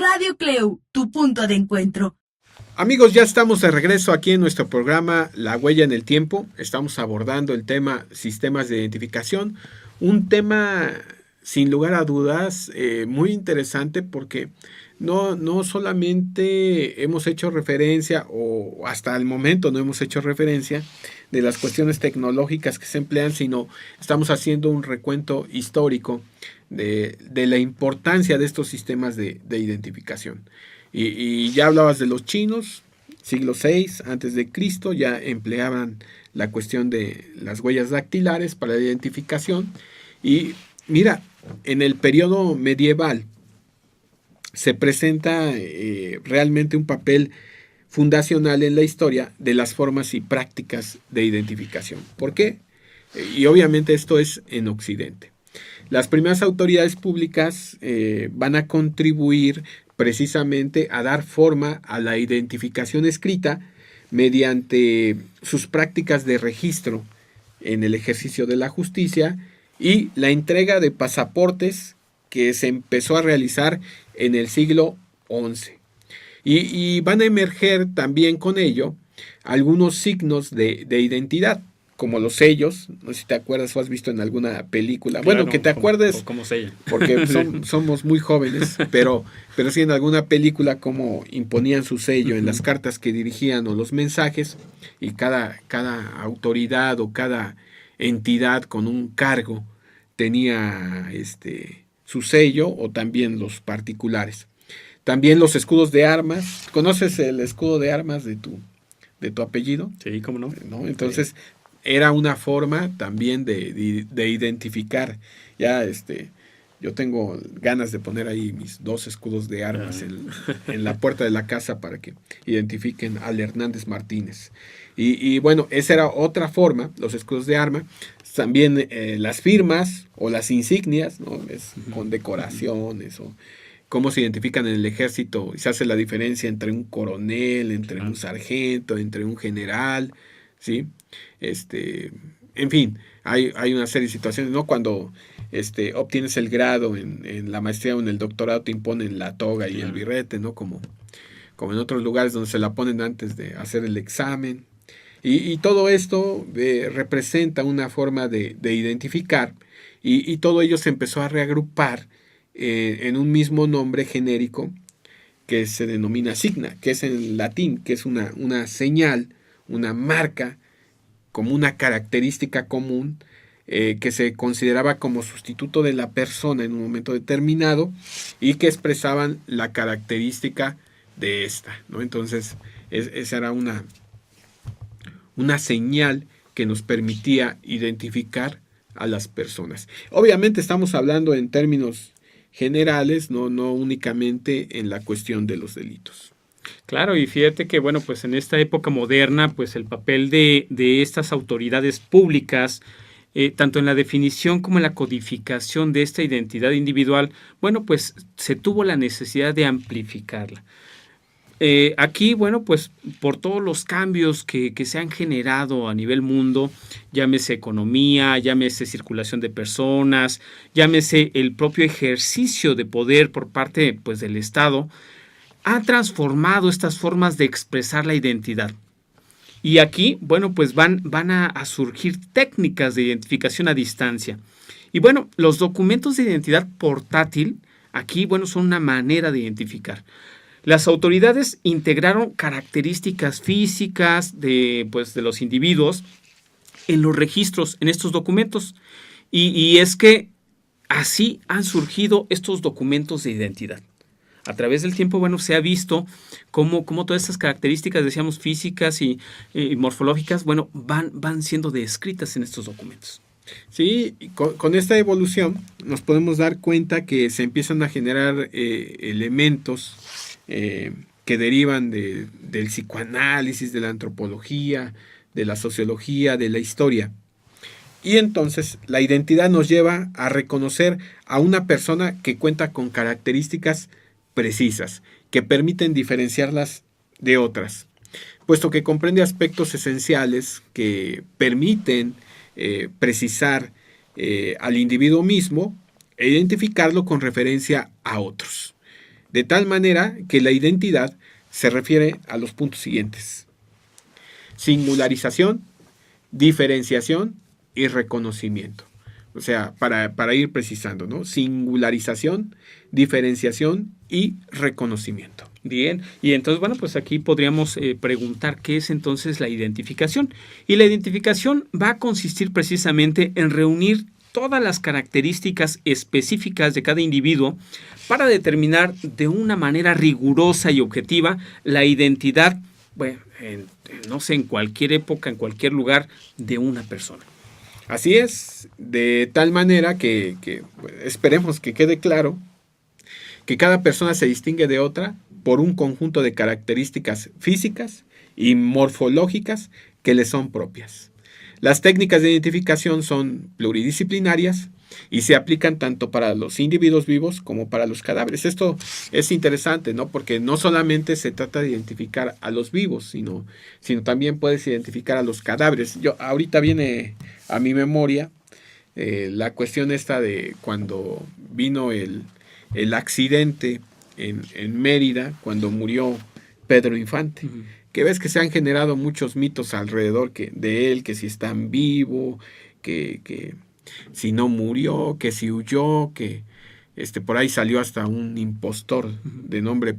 Radio Cleu, tu punto de encuentro. Amigos, ya estamos de regreso aquí en nuestro programa La Huella en el Tiempo. Estamos abordando el tema sistemas de identificación, un tema sin lugar a dudas muy interesante porque no solamente hemos hecho referencia o hasta el momento no hemos hecho referencia de las cuestiones tecnológicas que se emplean, sino estamos haciendo un recuento histórico de la importancia de estos sistemas de identificación. Y ya hablabas de los chinos, siglo VI antes de Cristo, ya empleaban la cuestión de las huellas dactilares para la identificación. Y mira, en el periodo medieval se presenta realmente un papel fundacional en la historia de las formas y prácticas de identificación. ¿Por qué? Y obviamente esto es en Occidente. Las primeras autoridades públicas van a contribuir precisamente a dar forma a la identificación escrita mediante sus prácticas de registro en el ejercicio de la justicia y la entrega de pasaportes que se empezó a realizar en el siglo XI. Y van a emerger también con ello algunos signos de identidad, como los sellos. No sé si te acuerdas o has visto en alguna película. Claro, bueno, que te acuerdes, como sello. porque somos muy jóvenes, pero sí en alguna película como imponían su sello en las cartas que dirigían o los mensajes, y cada autoridad o cada entidad con un cargo tenía su sello, o también los particulares. También los escudos de armas. ¿Conoces el escudo de armas de tu apellido? Sí, ¿cómo no? ¿No? Entonces, sí, era una forma también de identificar. Ya yo tengo ganas de poner ahí mis 2 escudos de armas en la puerta de la casa para que identifiquen al Hernández Martínez. Y bueno, esa era otra forma, los escudos de arma. También las firmas o las insignias, ¿no? Con decoraciones o cómo se identifican en el ejército, y se hace la diferencia entre un coronel, entre un sargento, entre un general, ¿sí? En fin, hay una serie de situaciones, ¿no? Cuando obtienes el grado en la maestría o en el doctorado, te imponen la toga y el birrete, ¿no? Como en otros lugares donde se la ponen antes de hacer el examen. Y todo esto representa una forma de identificar, y todo ello se empezó a reagrupar en un mismo nombre genérico que se denomina signa, que es en latín, que es una señal, una marca, como una característica común que se consideraba como sustituto de la persona en un momento determinado y que expresaban la característica de esta, ¿no? Entonces, esa era una señal que nos permitía identificar a las personas. Obviamente estamos hablando en términos generales, no únicamente en la cuestión de los delitos. Claro, y fíjate que, bueno, pues en esta época moderna, pues el papel de estas autoridades públicas, tanto en la definición como en la codificación de esta identidad individual, bueno, pues se tuvo la necesidad de amplificarla. Aquí, bueno, pues por todos los cambios que se han generado a nivel mundo, llámese economía, llámese circulación de personas, llámese el propio ejercicio de poder por parte, pues, del Estado, ha transformado estas formas de expresar la identidad. Y aquí, bueno, pues van a surgir técnicas de identificación a distancia. Y bueno, los documentos de identidad portátil, aquí, bueno, son una manera de identificar. Las autoridades integraron características físicas de los individuos en los registros, en estos documentos. Y es que así han surgido estos documentos de identidad. A través del tiempo, bueno, se ha visto cómo todas estas características, decíamos, físicas y morfológicas, bueno, van siendo descritas en estos documentos. Sí, con esta evolución nos podemos dar cuenta que se empiezan a generar elementos que derivan del psicoanálisis, de la antropología, de la sociología, de la historia. Y entonces la identidad nos lleva a reconocer a una persona que cuenta con características precisas, que permiten diferenciarlas de otras, puesto que comprende aspectos esenciales que permiten precisar al individuo mismo e identificarlo con referencia a otros. de tal manera que la identidad se refiere a los puntos siguientes: singularización, diferenciación y reconocimiento. O sea, para ir precisando, ¿no? Singularización, diferenciación y reconocimiento. Bien, y entonces, bueno, pues aquí podríamos preguntar qué es entonces la identificación. Y la identificación va a consistir precisamente en reunir todas las características específicas de cada individuo para determinar de una manera rigurosa y objetiva la identidad, bueno, no sé, en cualquier época, en cualquier lugar de una persona. Así es, de tal manera que esperemos que quede claro que cada persona se distingue de otra por un conjunto de características físicas y morfológicas que le son propias. Las técnicas de identificación son pluridisciplinarias y se aplican tanto para los individuos vivos como para los cadáveres. Esto es interesante, ¿no? Porque no solamente se trata de identificar a los vivos, sino también puedes identificar a los cadáveres. Ahorita viene a mi memoria la cuestión esta de cuando vino el accidente en Mérida, cuando murió Pedro Infante. Uh-huh. Que ves que se han generado muchos mitos alrededor de él, que si está en vivo, que si no murió, que si huyó, que por ahí salió hasta un impostor de nombre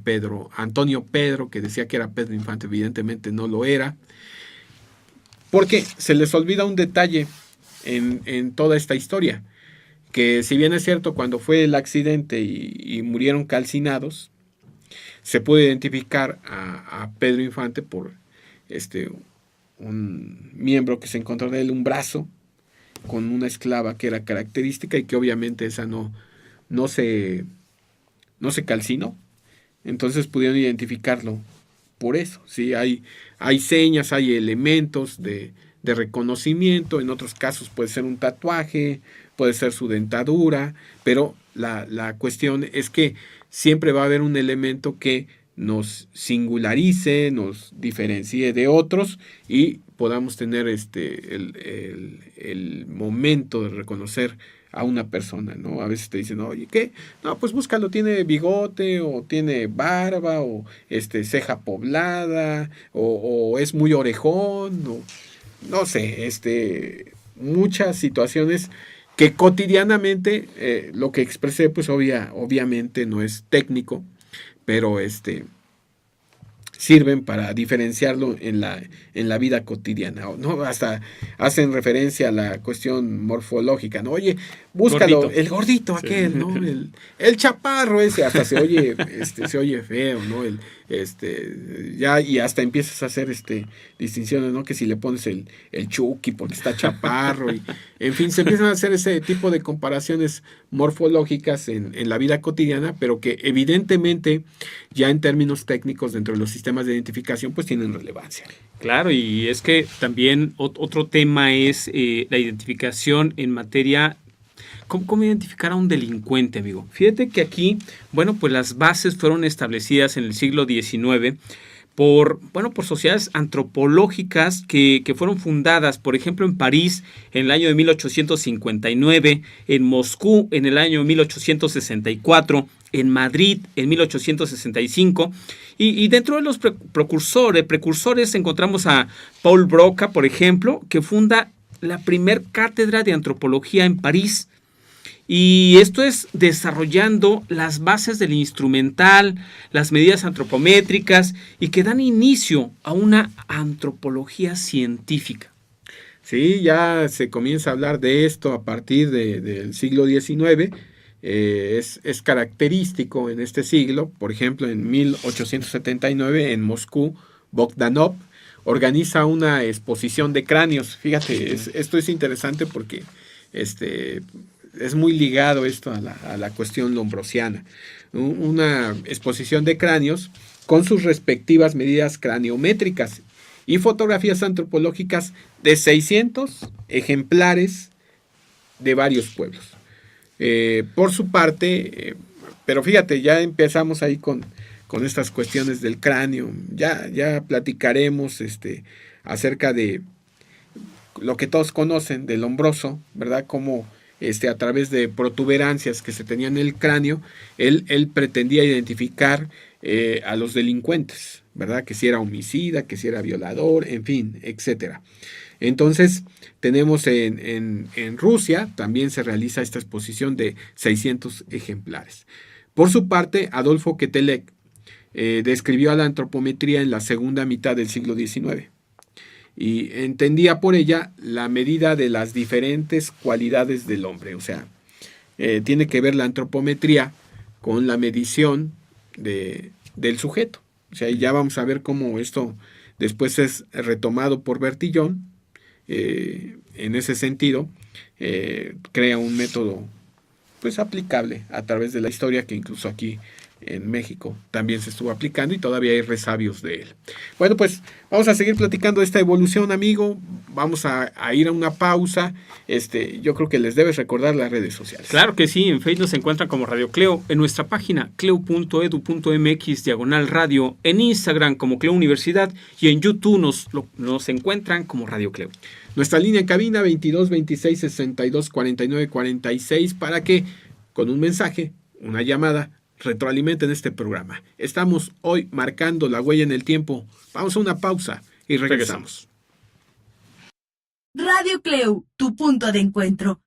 Antonio Pedro, que decía que era Pedro Infante, evidentemente no lo era, porque se les olvida un detalle en toda esta historia, que si bien es cierto, cuando fue el accidente y murieron calcinados, se puede identificar a Pedro Infante por un miembro que se encontró de él, un brazo con una esclava que era característica y que obviamente esa no se calcinó. Entonces pudieron identificarlo por eso. ¿Sí? Hay señas, hay elementos de reconocimiento. En otros casos puede ser un tatuaje, puede ser su dentadura, pero la cuestión es que siempre va a haber un elemento que nos singularice, nos diferencie de otros y podamos tener el momento de reconocer a una persona, ¿no? A veces te dicen, oye, ¿qué? No, pues búscalo, tiene bigote, o tiene barba, o ceja poblada, o es muy orejón, o no sé, muchas situaciones que cotidianamente lo que expresé, pues obviamente no es técnico, pero sirven para diferenciarlo en la vida cotidiana, ¿no? Hasta hacen referencia a la cuestión morfológica, ¿no? Oye, búscalo, gordito. El gordito aquel, sí. ¿No? El chaparro ese, hasta se oye feo, ¿no? Ya, y hasta empiezas a hacer distinciones, ¿no? Que si le pones el Chucky porque está chaparro, y en fin, se empiezan a hacer ese tipo de comparaciones morfológicas en la vida cotidiana, pero que evidentemente ya en términos técnicos dentro de los sistemas de identificación pues tienen relevancia. Claro, y es que también otro tema es la identificación en materia. ¿Cómo identificar a un delincuente, amigo? Fíjate que aquí, bueno, pues las bases fueron establecidas en el siglo XIX por sociedades antropológicas que fueron fundadas, por ejemplo, en París en el año de 1859, en Moscú en el año 1864, en Madrid en 1865, y dentro de los precursores encontramos a Paul Broca, por ejemplo, que funda la primer cátedra de antropología en París. Y esto es desarrollando las bases del instrumental, las medidas antropométricas y que dan inicio a una antropología científica. Sí, ya se comienza a hablar de esto a partir del siglo XIX. Es característico en este siglo, por ejemplo, en 1879 en Moscú, Bogdanov organiza una exposición de cráneos. Fíjate, esto es interesante porque es muy ligado esto a la cuestión lombrosiana. Una exposición de cráneos con sus respectivas medidas craniométricas y fotografías antropológicas de 600 ejemplares de varios pueblos. Por su parte, pero fíjate, ya empezamos ahí con estas cuestiones del cráneo. Ya platicaremos acerca de lo que todos conocen del lombroso, ¿verdad? Cómo a través de protuberancias que se tenían en el cráneo, él pretendía identificar a los delincuentes, ¿verdad? Que si era homicida, que si era violador, en fin, etcétera. Entonces, tenemos en Rusia, también se realiza esta exposición de 600 ejemplares. Por su parte, Adolfo Quetelet describió a la antropometría en la segunda mitad del siglo XIX y entendía por ella la medida de las diferentes cualidades del hombre. O sea, tiene que ver la antropometría con la medición del sujeto. O sea, ya vamos a ver cómo esto después es retomado por Bertillon. En ese sentido, crea un método pues aplicable a través de la historia, que incluso aquí en México también se estuvo aplicando y todavía hay resabios de él. Bueno, pues vamos a seguir platicando de esta evolución, amigo. Vamos a ir a una pausa. Yo creo que les debes recordar las redes sociales. Claro que sí, en Facebook nos encuentran como Radio Cleo, en nuestra página cleo.edu.mx/radio, en Instagram como Cleo Universidad y en YouTube nos encuentran como Radio Cleo. Nuestra línea en cabina 22 26 62 49 46 para que con un mensaje, una llamada, retroalimenten este programa. Estamos hoy marcando la huella en el tiempo. Vamos a una pausa y regresamos. Radio Cleo, tu punto de encuentro.